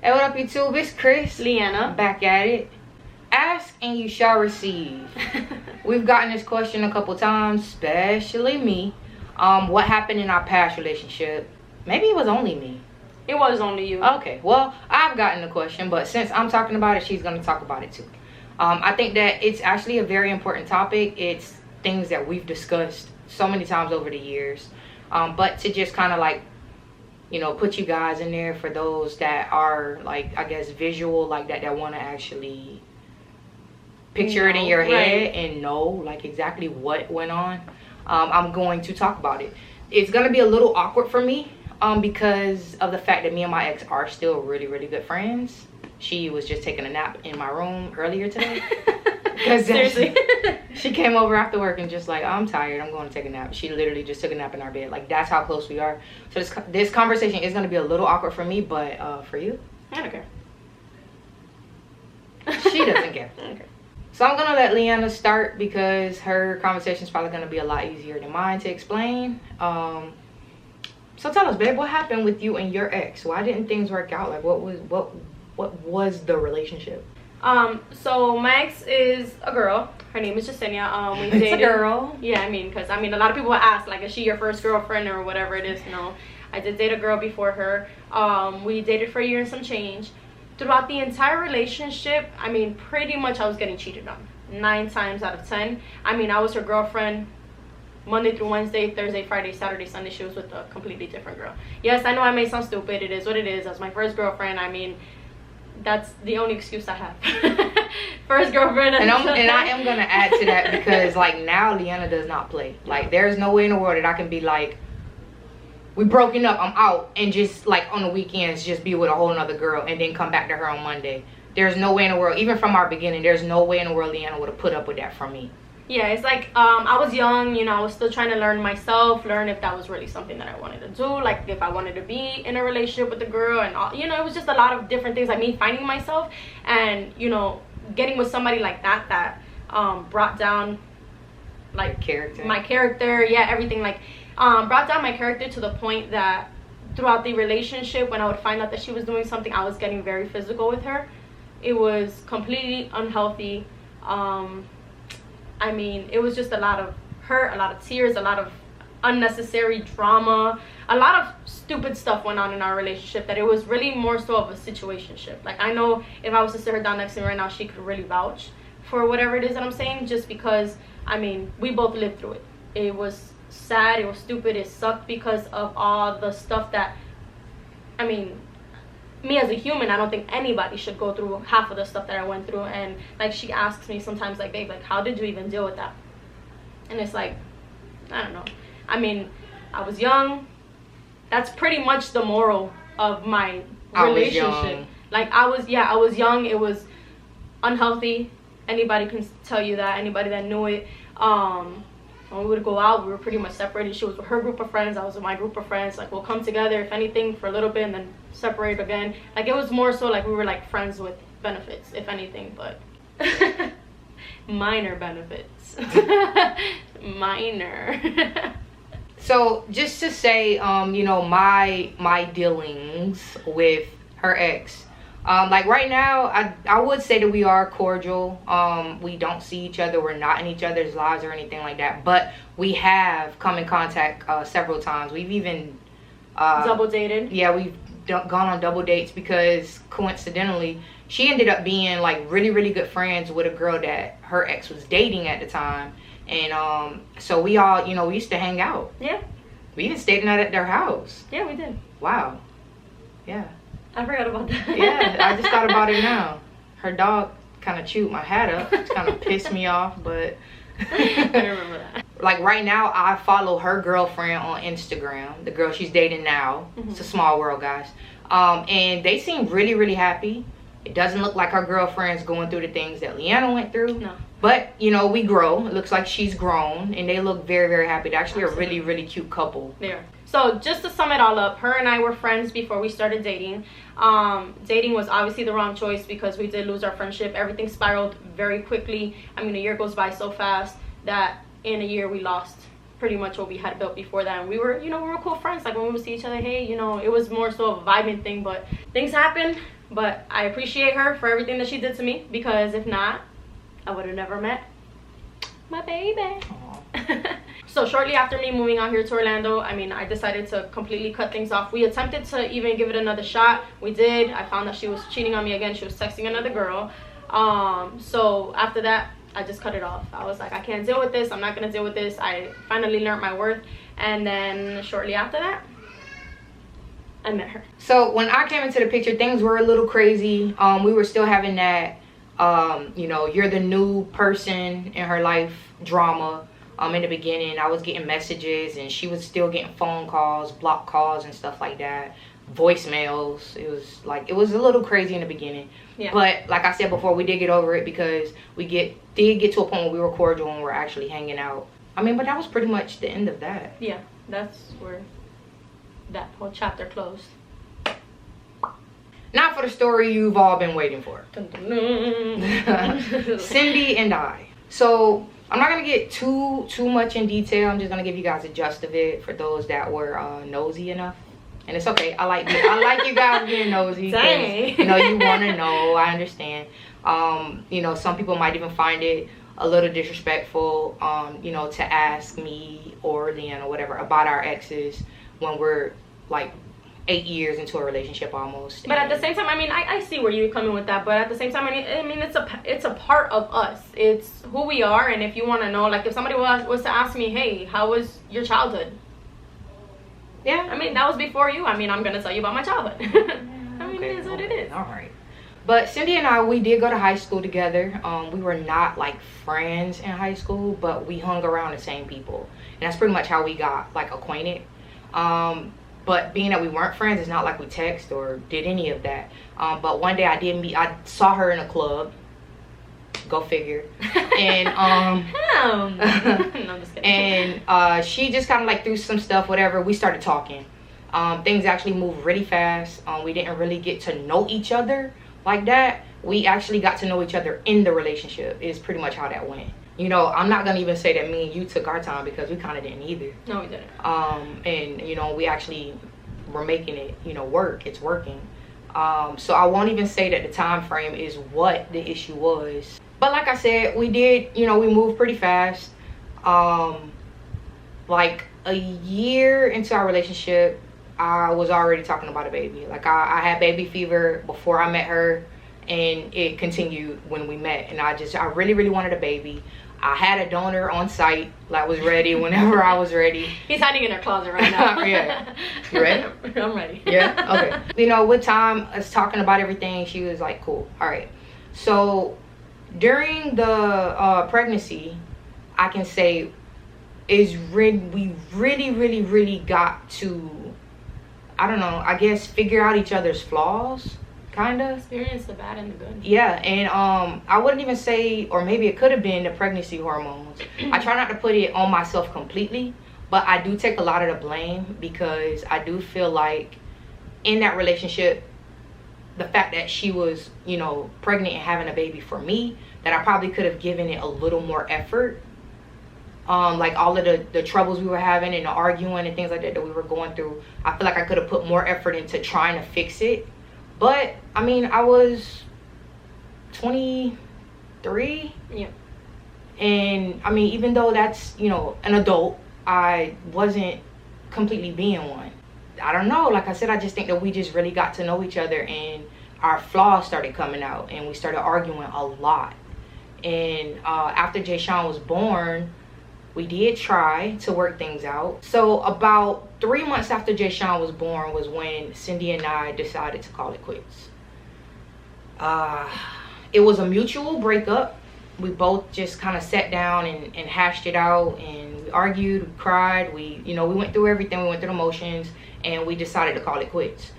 Hey, what up, YouTube? It's Chrys. Liana. Back at it. Ask and you shall receive. We've gotten this question a couple times, especially me. What happened in our past relationship? Maybe it was only me. It was only you. Okay, well, I've gotten the question, but since I'm talking about it, she's going to talk about it too. I think that it's actually a very important topic. It's things that we've discussed so many times over the years. But to just kind of like, you know, put you guys in there for those that are like, I guess, visual like that want to actually picture it in your head and know like exactly what went on. I'm going to talk about it. It's going to be a little awkward for me because of the fact that me and my ex are still really good friends. She was just taking a nap in my room earlier today. Seriously? She came over after work and just like, I'm tired, I'm going to take a nap. She literally just took a nap in our bed. Like, that's how close we are. So this conversation is going to be a little awkward for me, but for you? I don't care. She doesn't care. Okay. So I'm going to let Liana start because her conversation is probably going to be a lot easier than mine to explain. So tell us, babe, what happened with you and your ex? Why didn't things work out? Like, what was the relationship? So my ex is a girl. Her name is Jasenia. We dated. It's a girl. Yeah, because a lot of people ask, like, is she your first girlfriend or whatever it is? No, I did date a girl before her. We dated for a year and some change. Throughout the entire relationship, pretty much I was getting cheated on 9 times out of 10. I was her girlfriend Monday through Wednesday, Thursday, Friday, Saturday, Sunday. She was with a completely different girl. Yes, I know I may sound stupid. It is what it is. That's my first girlfriend. That's the only excuse I have. First girlfriend. And I am gonna add to that because like now Liana does not play. Like there's no way in the world that I can be like, we broken up, I'm out, and just like on the weekends just be with a whole nother girl and then come back to her on Monday. There's no way in the world, even from our beginning, there's no way in the world Liana would have put up with that from me. Yeah, it's like I was young, I was still trying to learn myself, learn if that was really something that I wanted to do, like if I wanted to be in a relationship with a girl, and all, it was just a lot of different things, like me finding myself and getting with somebody like that brought down like my character, everything, like brought down my character to the point that throughout the relationship, when I would find out that she was doing something, I was getting very physical with her. It was completely unhealthy. It was just a lot of hurt, a lot of tears, a lot of unnecessary drama, a lot of stupid stuff went on in our relationship that it was really more so of a situationship. Like, I know if I was to sit her down next to me right now, she could really vouch for whatever it is that I'm saying, just because, we both lived through it. It was sad, it was stupid, it sucked because of all the stuff that, me as a human, I don't think anybody should go through half of the stuff that I went through. And like, she asks me sometimes, like, babe, like, how did you even deal with that? And it's like, I don't know. I was young. That's pretty much the moral of my relationship. Like, I was young. It was unhealthy. Anybody can tell you that. Anybody that knew it. When we would go out, we were pretty much separated. She was with her group of friends, I was with my group of friends. Like, we'll come together, if anything, for a little bit and then separate again. Like, it was more so like we were like friends with benefits, if anything, but minor benefits. Minor. So just to say, my dealings with her ex. Like right now, I would say that we are cordial. We don't see each other. We're not in each other's lives or anything like that. But we have come in contact several times. We've even double dated. Yeah, we've gone on double dates because coincidentally, she ended up being like really good friends with a girl that her ex was dating at the time. And so we all, we used to hang out. Yeah. We even stayed the night at their house. Yeah, we did. Wow. Yeah. I forgot about that. Yeah, I just thought about it now. Her dog kind of chewed my hat up. It kind of pissed me off, but I remember that. Like right now, I follow her girlfriend on Instagram, the girl she's dating now. It's a small world, guys. And they seem really happy. It doesn't look like her girlfriend's going through the things that Liana went through. No. But, we grow. It looks like she's grown. And they look very happy. They're actually a really cute couple. Yeah. So just to sum it all up, her and I were friends before we started dating. Dating was obviously the wrong choice because we did lose our friendship. Everything spiraled very quickly. A year goes by so fast that in a year we lost pretty much what we had built before that. And we were, you know, we were cool friends. Like when we would see each other, hey, you know, it was more so a vibing thing. But things happen. But I appreciate her for everything that she did to me, because if not, I would have never met my baby. So shortly after me moving out here to Orlando, I mean, I decided to completely cut things off. We attempted to even give it another shot. We did. I found that she was cheating on me again. She was texting another girl. So after that, I just cut it off. I was like, I can't deal with this. I'm not gonna deal with this. I finally learned my worth. And then shortly after that, I met her. So when I came into the picture, things were a little crazy. We were still having that, you know, you're the new person in her life drama. In the beginning, I was getting messages, and she was still getting phone calls, block calls, and stuff like that. Voicemails. It was like, it was a little crazy in the beginning. Yeah. But like I said before, we did get over it, because we did get to a point where we were cordial and we're actually hanging out. I mean, but that was pretty much the end of that. Yeah, that's where that whole chapter closed. Now for the story you've all been waiting for. Cindy and I. So I'm not gonna get too much in detail. I'm just gonna give you guys a gist of it for those that were nosy enough. And it's okay. I like you guys being nosy. Dang. You know, you want to know. I understand. You know, some people might even find it a little disrespectful, you know, to ask me or Liana or whatever about our exes when we're like 8 years into a relationship almost. But at the same time, I mean, I see where you're coming with that. But at the same time, I mean, it's a part of us. It's who we are. And if you want to know, like if somebody was to ask me, hey, how was your childhood? Yeah, I mean, that was before you. I mean, I'm going to tell you about my childhood. I mean, it is what it is. All right. But Cindy and I, we did go to high school together. We were not like friends in high school, but we hung around the same people. And that's pretty much how we got like acquainted. But being that we weren't friends, it's not like we text or did any of that. But one day I saw her in a club. Go figure. And no, I'm just kidding. And she just kind of like threw some stuff, whatever. We started talking. Things actually moved really fast. We didn't really get to know each other like that. We actually got to know each other in the relationship, is pretty much how that went. You know, I'm not gonna even say that me and you took our time, because we kind of didn't either. No, we didn't. And you know, we actually were making it, you know, work. It's working. So I won't even say that the time frame is what the issue was. But like I said, we did, you know, we moved pretty fast. Like a year into our relationship, I was already talking about a baby. Like I had baby fever before I met her, and it continued when we met. And I really, really wanted a baby. I had a donor on site that was ready whenever I was ready. He's hiding in her closet right now. Yeah. You ready? I'm ready. Yeah? Okay. You know, with time, us talking about everything, she was like, cool. All right. So during the pregnancy, I can say we really got to, I don't know, I guess figure out each other's flaws. Kind of experience the bad and the good. Yeah. And I wouldn't even say, or maybe it could have been the pregnancy hormones. I try not to put it on myself completely, but I do take a lot of the blame, because I do feel like in that relationship, the fact that she was, you know, pregnant and having a baby for me, that I probably could have given it a little more effort. Like all of the troubles we were having and the arguing and things like that we were going through, I feel like I could have put more effort into trying to fix it. But I mean, I was 23. Yeah. And I mean, even though that's, you know, an adult, I wasn't completely being one. I don't know. Like I said, I just think that we just really got to know each other, and our flaws started coming out, and we started arguing a lot. And after Jay Sean was born, we did try to work things out. So about 3 months after Jay Sean was born was when Cindy and I decided to call it quits. It was a mutual breakup. We both just kind of sat down and hashed it out, and we argued, we cried, we went through everything, we went through the motions, and we decided to call it quits.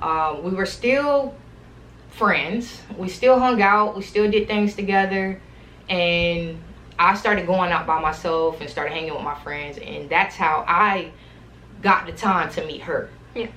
We were still friends, we still hung out, we still did things together, and I started going out by myself and started hanging with my friends, and that's how I got the time to meet her. Yeah.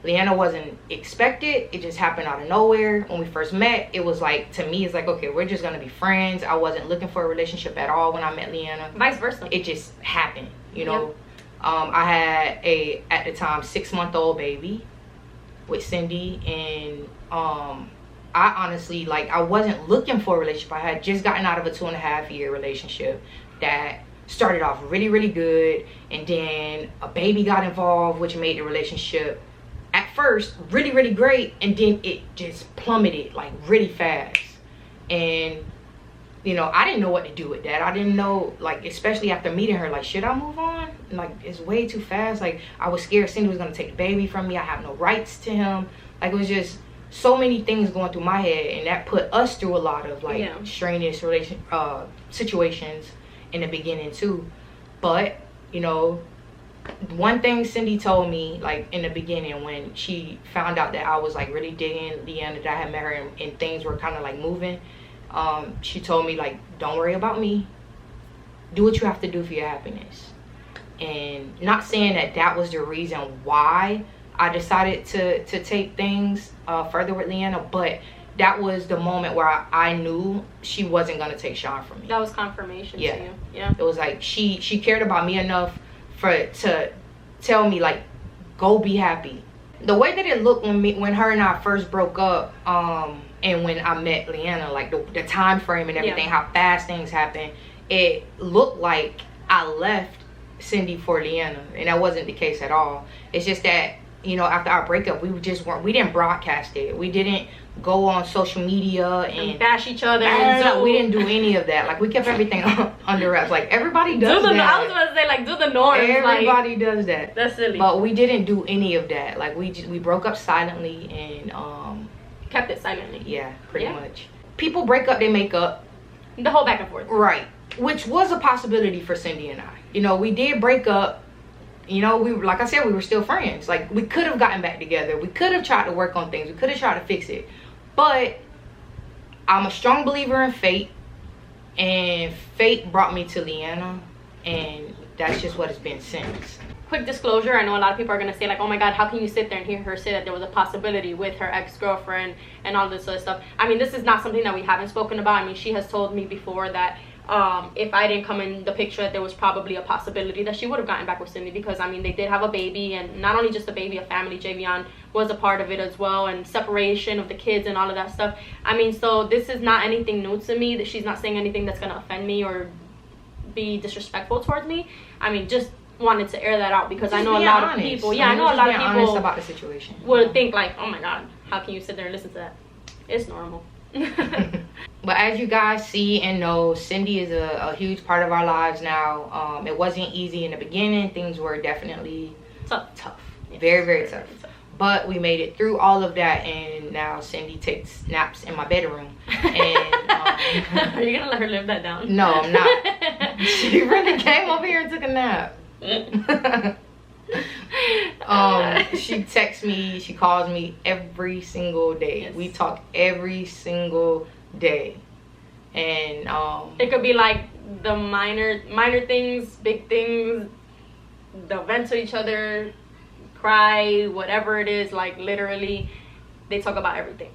Liana wasn't expected. It just happened out of nowhere. When we first met, it was like, to me, it's like, okay, we're just gonna be friends. I wasn't looking for a relationship at all when I met Liana. Vice versa. It just happened, you know. Yep. I had at the time 6-month-old baby with Cindy, and I honestly, like, I wasn't looking for a relationship. I had just gotten out of a 2.5-year relationship that started off really, really good, and then a baby got involved, which made the relationship at first really, really great, and then it just plummeted like really fast. And you know, I didn't know what to do with that. I didn't know, like, especially after meeting her, like, should I move on? Like, it's way too fast. Like, I was scared Cindy was gonna take the baby from me. I have no rights to him. Like, it was just so many things going through my head, and that put us through a lot of like strenuous situations in the beginning too. But you know, one thing Cindy told me, like, in the beginning when she found out that I was like really digging Liana, that I had met her and things were kind of like moving, she told me, like, don't worry about me, do what you have to do for your happiness. And not saying that that was the reason why I decided to take things further with Liana, but that was the moment where I knew she wasn't gonna take Sean from me. That was confirmation to you. Yeah. It was like she cared about me enough to tell me, like, go be happy. The way that it looked when her and I first broke up, and when I met Liana, like the time frame and everything, how fast things happened, it looked like I left Cindy for Liana, and that wasn't the case at all. It's just that, you know, after our breakup, we didn't broadcast it. We didn't go on social media and bash each other. We didn't do any of that. Like, we kept everything under wraps. Like, everybody does that. I was about to say, like, do the norms. Everybody does that. That's silly. But we didn't do any of that. Like, we broke up silently and kept it silently. Yeah, pretty much. People break up, they make up. The whole back and forth. Right. Which was a possibility for Cindy and I. You know, we did break up. You know, we were, like I said, we were still friends. Like, we could have gotten back together. We could have tried to work on things. We could have tried to fix it. But I'm a strong believer in fate. And fate brought me to Liana. And that's just what it's been since. Quick disclosure, I know a lot of people are going to say, like, oh my god, how can you sit there and hear her say that there was a possibility with her ex-girlfriend and all this other stuff. I mean, this is not something that we haven't spoken about. I mean, she has told me before that if I didn't come in the picture, that there was probably a possibility that she would have gotten back with Cindy, because I mean, they did have a baby, and not only just a baby, a family. Javion was a part of it as well, and separation of the kids and all of that stuff. I mean, so this is not anything new to me, that she's not saying anything that's going to offend me or be disrespectful towards me. I mean, just wanted to air that out, because I know a lot of people, I know a lot of people about the situation would think like, oh my god, how can you sit there and listen to that? It's normal. But as you guys see and know, Cindy is a huge part of our lives now. It wasn't easy in the beginning. Things were definitely tough. Yes. Very tough. But we made it through all of that, and now Cindy takes naps in my bedroom. And are you gonna let her live that down? No, I'm not. She really came over here and took a nap. She texts me, she calls me every single day. Yes. We talk every single day. And it could be like the minor things, big things, they'll vent to each other, cry, whatever it is. Like, literally, they talk about everything.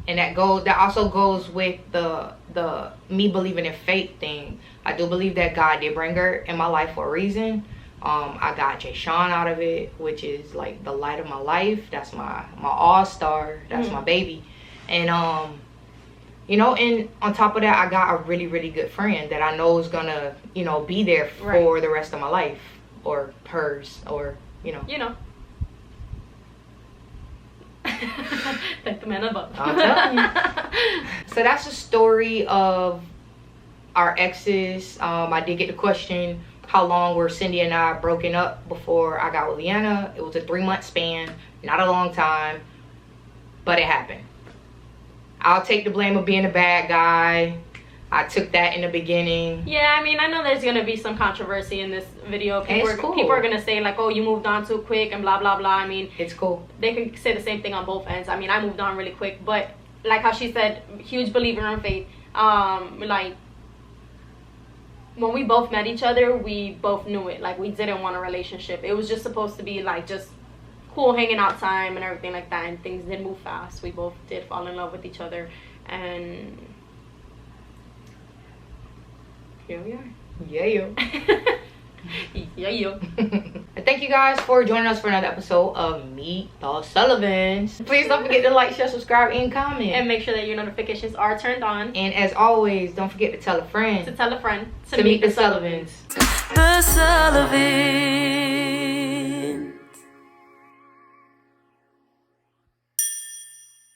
And that also goes with the me believing in fate thing. I do believe that God did bring her in my life for a reason. I got Jay Sean out of it, which is like the light of my life. That's my all-star. That's my baby. And you know, and on top of that, I got a really good friend that I know is gonna, you know, be there for the rest of my life, or hers, or you know. Thank the man above. I'm telling you. So that's the story of our exes. I did get the question, how long were Cindy and I broken up before I got with Liana? It was a 3-month span, not a long time, but it happened. I'll take the blame of being a bad guy. I took that in the beginning. Yeah, I mean, I know there's gonna be some controversy in this video. People are gonna say like, oh, you moved on too quick and blah blah blah. I mean, it's cool. They can say the same thing on both ends. I mean, I moved on really quick, but like how she said, huge believer in faith. Like, when we both met each other, we both knew it. Like, we didn't want a relationship. It was just supposed to be like just cool hanging out time and everything like that, and things did move fast. We both did fall in love with each other, and here we are. Yeah, yo. Yeah, yo. Thank you guys for joining us for another episode of Meet the Sullivans. Please don't forget to like, share, subscribe, and comment. And make sure that your notifications are turned on. And as always, don't forget to tell a friend To tell a friend to meet the Sullivans. The Sullivans.